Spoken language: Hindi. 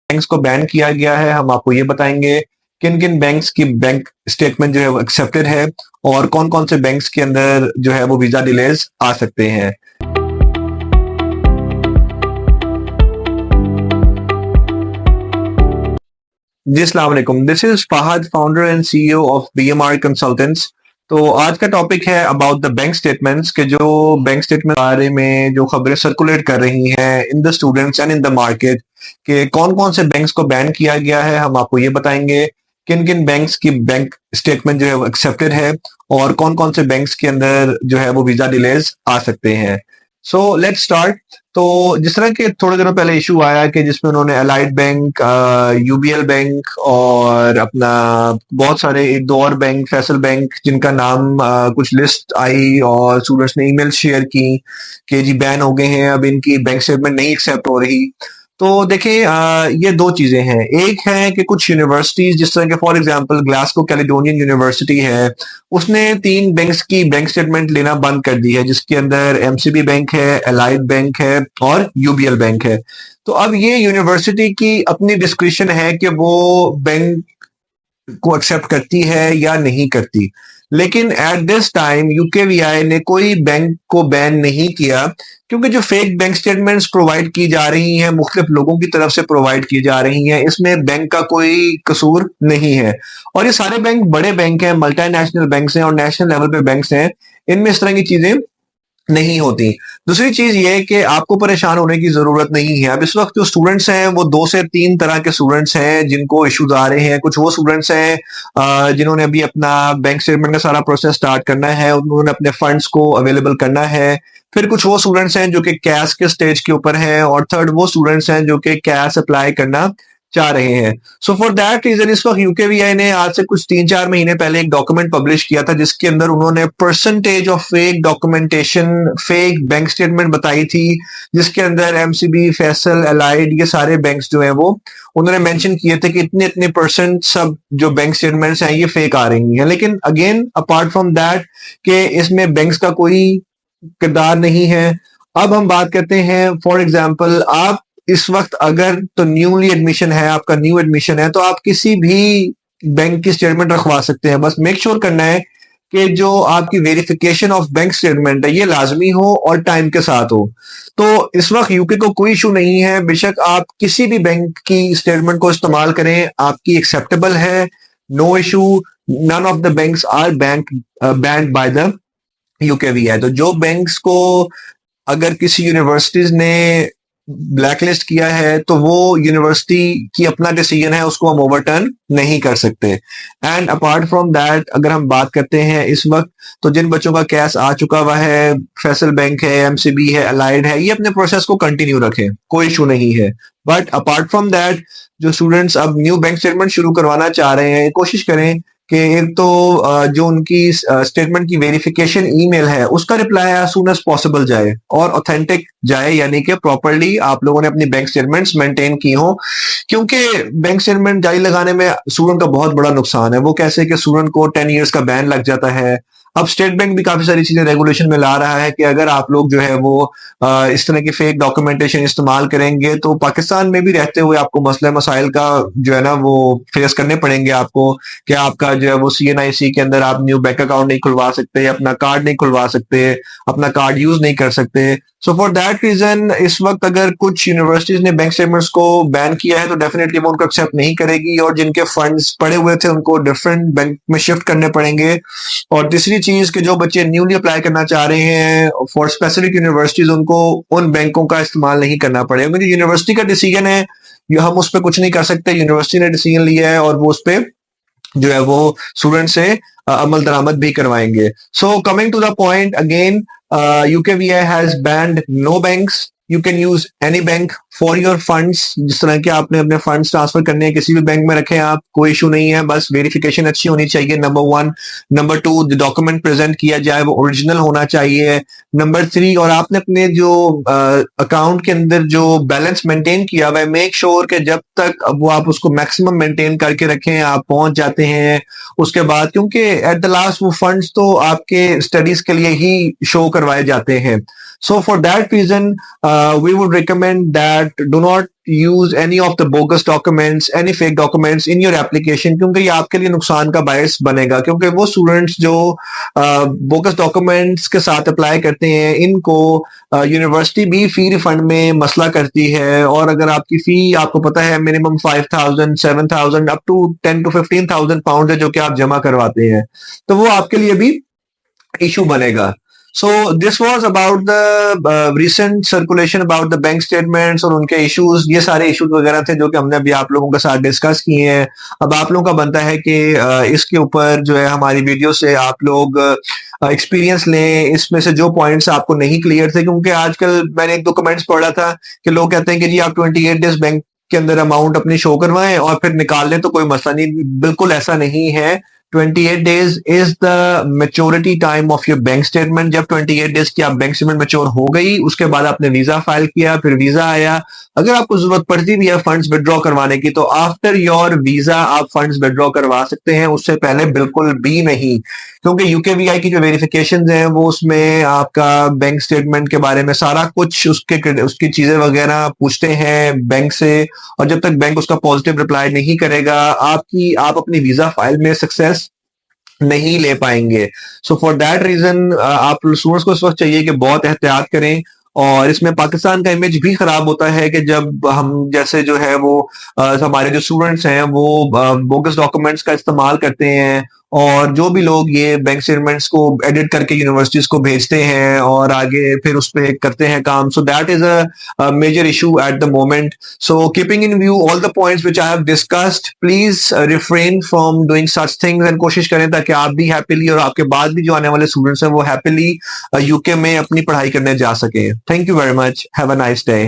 बैंक्स को बैन किया गया है, हम आपको ये बताएंगे किन किन बैंक्स की बैंक स्टेटमेंट जो है वो एक्सेप्टेड है और कौन कौन से बैंक्स के अंदर जो है वो वीजा डिलेज आ सकते हैं। जी अस्सलाम वालेकुम, this is Fahad, founder and CEO of BMR consultants. तो आज का टॉपिक है अबाउट द बैंक स्टेटमेंट्स के जो बैंक स्टेटमेंट बारे में जो खबरें सर्कुलेट कर रही हैं in the students and in the market कि कौन कौन से बैंक्स को बैन किया गया है, हम आपको ये बताएंगे किन किन बैंक्स की बैंक स्टेटमेंट जो है वो एक्सेप्टेड है और कौन कौन से बैंक्स के अंदर जो है वो वीजा डिलेज आ सकते हैं। So let's start. तो जिस तरह के थोड़े दिनों पहले इशू आया कि जिसमें उन्होंने अलाइड बैंक, यूबीएल बैंक और अपना बहुत सारे एक दो और बैंक, फैसल बैंक, जिनका नाम कुछ लिस्ट आई और स्टूडेंट्स ने ईमेल शेयर की कि जी बैन हो गए हैं, अब इनकी बैंक स्टेटमेंट नहीं एक्सेप्ट हो रही। तो देखिए ये दो चीजें हैं। एक है कि कुछ यूनिवर्सिटीज जिस तरह के for example Glasgow Caledonian university है, उसने 3 बैंक्स की बैंक स्टेटमेंट लेना बंद कर दी है, जिसके अंदर एमसीबी बैंक है, अलाइड बैंक है और यूबीएल बैंक है। तो अब ये यूनिवर्सिटी की अपनी डिस्क्रिप्शन है कि वो बैंक को एक्सेप्ट करती है या नहीं करती, लेकिन एट दिस टाइम यूकेवीआई ने कोई बैंक को बैन नहीं किया, क्योंकि जो फेक बैंक स्टेटमेंट्स प्रोवाइड की जा रही हैं, मुख्तलिफ लोगों की तरफ से प्रोवाइड की जा रही हैं, इसमें बैंक का कोई कसूर नहीं है। और ये सारे बैंक बड़े बैंक हैं, मल्टीनेशनल बैंक्स हैं और नेशनल लेवल पे बैंक्स हैं, इनमें इस तरह की चीजें नहीं होती। दूसरी चीज ये है कि आपको परेशान होने की जरूरत नहीं है। अब इस वक्त जो स्टूडेंट्स हैं वो 2 से 3 तरह के स्टूडेंट्स हैं जिनको इश्यूज आ रहे हैं। कुछ वो स्टूडेंट्स हैं जिन्होंने अभी अपना बैंक स्टेटमेंट का सारा प्रोसेस स्टार्ट करना है, उन्होंने अपने फंड्स को अवेलेबल करना है। फिर कुछ वो स्टूडेंट्स हैं जो कि कैश के स्टेज के ऊपर हैं और थर्ड वो स्टूडेंट्स हैं जो कि कैश अप्लाई करना चाह रहे हैं। सो फॉर दैट रीजन इस वक्त यूकेवीआई ने आज से कुछ 3-4 महीने पहले एक डॉक्यूमेंट पब्लिश किया था, जिसके अंदर उन्होंने percentage of fake documentation, fake bank statement बताई थी, जिसके अंदर एमसीबी, फैसल, अलाइड, ये सारे बैंक्स जो हैं वो उन्होंने मेंशन किए थे कि इतने इतने परसेंट सब जो बैंक स्टेटमेंट्स हैं ये फेक आ रही हैं। लेकिन अगेन अपार्ट फ्रॉम दैट कि इसमें बैंक्स का कोई किरदार नहीं है। अब हम बात करते हैं, फॉर एग्जाम्पल आप इस वक्त अगर तो न्यूली एडमिशन है, आपका न्यू एडमिशन है, तो आप किसी भी बैंक की स्टेटमेंट रखवा सकते हैं। बस मेक श्योर करना है कि जो आपकी वेरिफिकेशन ऑफ बैंक स्टेटमेंट है ये लाजमी हो और टाइम के साथ हो। तो इस वक्त यूके को कोई इशू नहीं है, बेशक आप किसी भी बैंक की स्टेटमेंट को इस्तेमाल करें, आपकी एक्सेप्टेबल है, no issue. None of the banks are banned by the UKVI. तो जो बैंक्स को अगर किसी यूनिवर्सिटीज ने ब्लैकलिस्ट किया है तो वो यूनिवर्सिटी की अपना डिसीजन है, उसको हम ओवरटर्न नहीं कर सकते। एंड अपार्ट फ्रॉम दैट अगर हम बात करते हैं इस वक्त, तो जिन बच्चों का कैश आ चुका हुआ है, फैसल बैंक है, एमसीबी है, अलाइड है, ये अपने प्रोसेस को कंटिन्यू रखें, कोई इशू नहीं है। बट अपार्ट फ्रॉम दैट जो स्टूडेंट्स अब न्यू बैंक स्टेटमेंट शुरू करवाना चाह रहे हैं, कोशिश करें कि एक तो जो उनकी स्टेटमेंट की वेरिफिकेशन ईमेल है उसका reply as soon as possible जाए और ऑथेंटिक जाए, यानी कि प्रॉपर्ली आप लोगों ने अपनी बैंक स्टेटमेंट्स मेंटेन की हो। क्योंकि बैंक स्टेटमेंट जारी लगाने में स्टूडेंट का बहुत बड़ा नुकसान है। वो कैसे कि स्टूडेंट को 10 ईयर्स का बैन लग जाता है। अब स्टेट बैंक भी काफी सारी चीजें रेगुलेशन में ला रहा है कि अगर आप लोग जो है वो इस तरह की फेक डॉक्यूमेंटेशन इस्तेमाल करेंगे तो पाकिस्तान में भी रहते हुए आपको मसले मसाइल का जो है ना वो फेस करने पड़ेंगे आपको, कि आपका जो है वो सीएनआईसी के अंदर आप न्यू बैंक अकाउंट नहीं खुलवा सकते, अपना कार्ड नहीं खुलवा सकते, अपना कार्ड यूज नहीं कर सकते। सो फॉर दैट रीजन इस वक्त अगर कुछ यूनिवर्सिटीज ने बैंक स्टेटमेंट्स को बैन किया है तो डेफिनेटली वो उनको एक्सेप्ट नहीं करेगी और जिनके फंड्स पड़े हुए थे उनको डिफरेंट बैंक में शिफ्ट करने पड़ेंगे। और तीसरी चीज कि जो बच्चे न्यूली अप्लाई करना चाह रहे हैं फॉर स्पेसिफिक यूनिवर्सिटीज, उनको उन बैंकों का इस्तेमाल नहीं करना पड़ेगा, क्योंकि यूनिवर्सिटी का डिसीजन है, हम उस पर कुछ नहीं कर सकते। यूनिवर्सिटी ने डिसीजन लिया है और वो उस पर जो है वो स्टूडेंट से अमल दरामद भी करवाएंगे। So coming to the point again, UKVI has banned no banks. You can use any bank for your funds. जिस तरह के आपने अपने फंड्स ट्रांसफर करने हैं किसी भी बैंक में रखें आप, कोई इशू नहीं है। बस वेरिफिकेशन अच्छी होनी चाहिए, नंबर 1। नंबर 2, जो डॉक्यूमेंट प्रेजेंट किया जाए वो ओरिजिनल होना चाहिए। नंबर 3, और आपने अपने जो अकाउंट के अंदर जो बैलेंस मेंटेन किया हुआ है, मेक श्योर कि जब तक वो आप उसको मैक्सिमम मेंटेन करके रखें, आप पहुंच जाते हैं उसके बाद, क्योंकि एट द लास्ट वो फंड्स तो आपके स्टडीज के लिए ही शो करवाए जाते हैं। So for that reason we would recommend that do not use any of the bogus documents, any fake documents in your application, क्योंकि ये आपके लिए नुकसान का बायस बनेगा, क्योंकि वो स्टूडेंट्स जो बोगस डॉक्यूमेंट्स के साथ अप्लाई करते हैं इनको यूनिवर्सिटी भी फी रिफंड में मसला करती है। और अगर आपकी फी आपको पता है minimum 5,000 7,000 up to 10 to 15,000 pound है जो कि आप जमा करवाते हैं, तो वो आपके लिए भी इशू बनेगा। So this was about the recent circulation about the bank statements और उनके इश्यूज, ये सारे इश्यूज वगैरह थे जो कि हमने अभी आप लोगों के साथ डिस्कस किए हैं। अब आप लोगों का बनता है कि इसके ऊपर जो है हमारी वीडियो से आप लोग एक्सपीरियंस लें, इसमें से जो पॉइंट्स आपको नहीं क्लियर थे, क्योंकि आजकल मैंने एक दो कमेंट्स पढ़ा था कि लोग कहते हैं कि जी आप 28 डेज बैंक के अंदर अमाउंट अपनी शो करवाएं और फिर निकाल लें तो कोई मसला नहीं। बिल्कुल ऐसा नहीं है। 28 days is the maturity time of your bank statement. जब 28 डेज की आप बैंक स्टेटमेंट मेच्योर हो गई, उसके बाद आपने वीजा फाइल किया, फिर वीजा आया, अगर आपको जरूरत पड़ती भी है फंड्स विड्रॉ करवाने की तो आफ्टर योर वीजा आप फंड्स विड्रॉ करवा सकते हैं, उससे पहले बिल्कुल भी नहीं। क्योंकि यूकेवीआई की जो वेरिफिकेशन है वो उसमें आपका बैंक स्टेटमेंट के बारे में सारा कुछ उसकी चीजें वगैरह पूछते हैं बैंक से, और जब तक बैंक उसका पॉजिटिव रिप्लाई नहीं करेगा आप अपनी वीजा फाइल में सक्सेस नहीं ले पाएंगे। सो फॉर दैट रीजन आप स्टूडेंट्स को इस वक्त चाहिए कि बहुत एहतियात करें। और इसमें पाकिस्तान का इमेज भी खराब होता है कि जब हम जैसे जो है वो हमारे जो स्टूडेंट्स हैं वो बोगस डॉक्यूमेंट्स का इस्तेमाल करते हैं, और जो भी लोग ये बैंक स्टेटमेंट्स को एडिट करके यूनिवर्सिटीज को भेजते हैं और आगे फिर उस पर करते हैं काम। So that is a major issue at the moment. So keeping in view all the points which I have discussed, please refrain from doing such things and कोशिश करें ताकि आप भी हैप्पीली और आपके बाद भी जो आने वाले स्टूडेंट्स हैं वो हैप्पीली यूके में अपनी पढ़ाई करने जा सकें। Thank you very much, have a nice day.